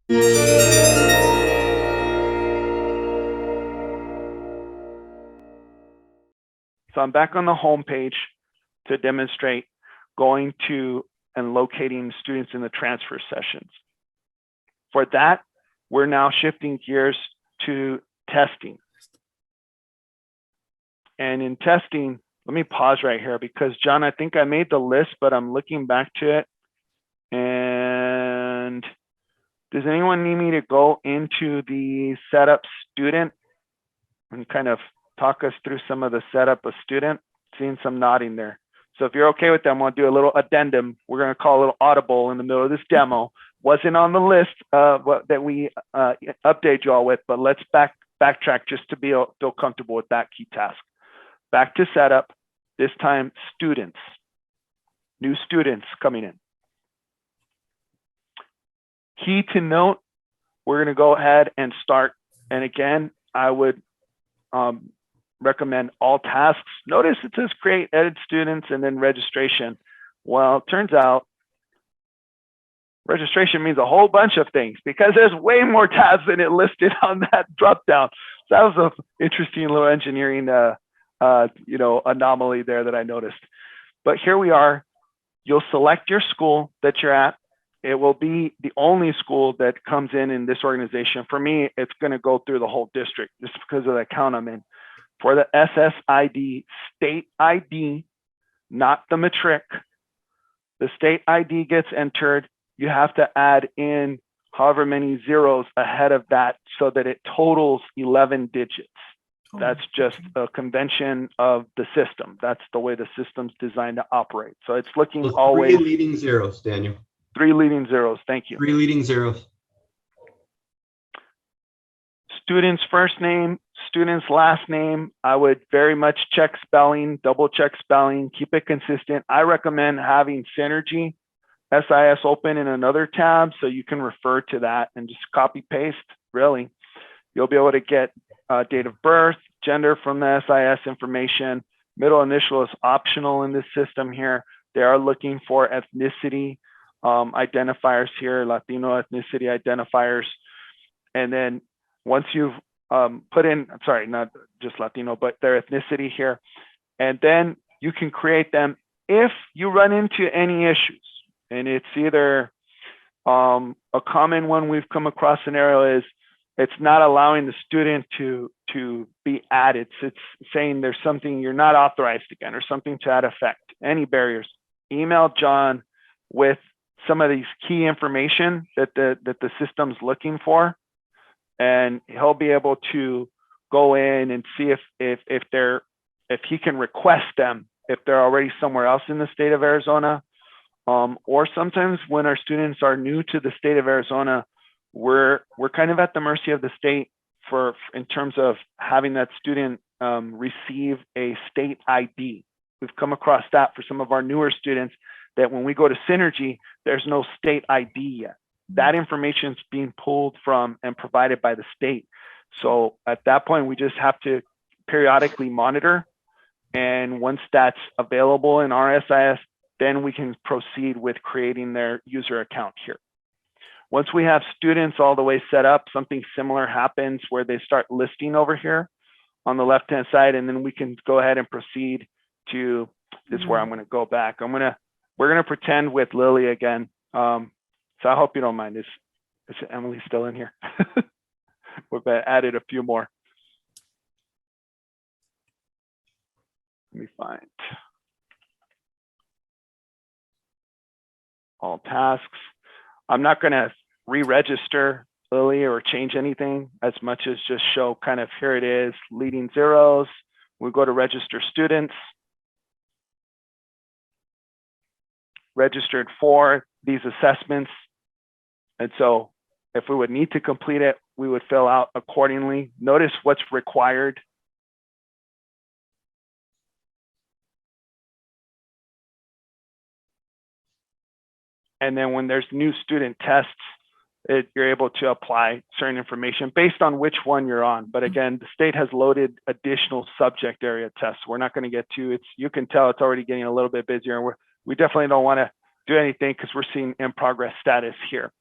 So I'm back on the home page to demonstrate going to and locating students in the transfer sessions. For that, we're now shifting gears to testing. And in testing, let me pause right here because John, I think I made the list, but I'm looking back to it. And does anyone need me to go into the setup student and kind of talk us through some of the setup of student? Seeing some nodding there. So if you're okay with them, we'll do a little addendum. We're going to call a little audible in the middle of this demo. Wasn't on the list that we update you all with, but let's backtrack just to feel comfortable with that key task. Back to setup, this time students, new students coming in. Key to note, we're going to go ahead and start. And again, I would recommend all tasks. Notice it says create, edit students, and then registration. Well, it turns out registration means a whole bunch of things because there's way more tabs than it listed on that dropdown. So that was an interesting little engineering anomaly there that I noticed. But here we are. You'll select your school that you're at. It will be the only school that comes in this organization. For me, it's going to go through the whole district just because of the account I'm in. For the SSID, state ID, not the matric, the state ID gets entered. You have to add in however many zeros ahead of that so that it totals 11 digits. That's just a convention of the system. That's the way the system's designed to operate. So it's looking always. 3 leading zeros, Daniel. 3 leading zeros. Thank you. 3 leading zeros. Student's first name, student's last name. I would very much check spelling, double check spelling, keep it consistent. I recommend having Synergy SIS open in another tab so you can refer to that and just copy paste. Really, you'll be able to get date of birth, gender from the SIS information. Middle initial is optional in this system here. They are looking for ethnicity identifiers here, Latino ethnicity identifiers. And then once you've put in, sorry, not just Latino, but their ethnicity here, and then you can create them if you run into any issues. And it's either a common one we've come across scenario is it's not allowing the student to be added. So it's saying there's something you're not authorized again or something to that effect. Any barriers, email John with some of these key information that the system's looking for, and he'll be able to go in and see if he can request them if they're already somewhere else in the state of Arizona. Or sometimes when our students are new to the state of Arizona, we're kind of at the mercy of the state in terms of having that student receive a state ID. We've come across that for some of our newer students, that when we go to Synergy, there's no state ID yet. That information is being pulled from and provided by the state. So at that point, we just have to periodically monitor. And once that's available in our SIS, then we can proceed with creating their user account here. Once we have students all the way set up, something similar happens where they start listing over here on the left-hand side, and then we can go ahead and proceed to, this is where I'm gonna go back. We're gonna pretend with Lily again. So I hope you don't mind. Is Emily still in here? We've added a few more. Let me find all tasks. I'm not going to re-register Lily or change anything as much as just show kind of here it is, leading zeros. We go to register students. Registered for these assessments. And so if we would need to complete it, we would fill out accordingly. Notice what's required. And then when there's new student tests, you're able to apply certain information based on which one you're on. But again, the state has loaded additional subject area tests. We're not going to get to it. You can tell it's already getting a little bit busier. And we definitely don't want to do anything because we're seeing in progress status here.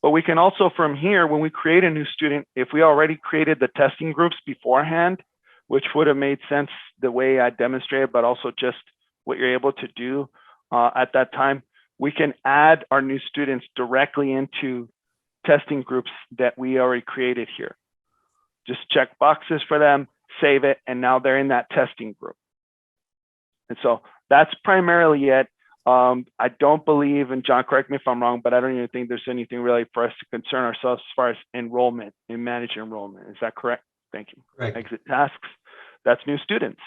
But we can also from here, when we create a new student, if we already created the testing groups beforehand, which would have made sense the way I demonstrated, but also just what you're able to do at that time, we can add our new students directly into testing groups that we already created here. Just check boxes for them, save it, and now they're in that testing group. And so that's primarily it. I don't believe, and John, correct me if I'm wrong, but I don't even think there's anything really for us to concern ourselves as far as enrollment and manage enrollment. Is that correct? Thank you. Correct. Exit tasks. That's new students.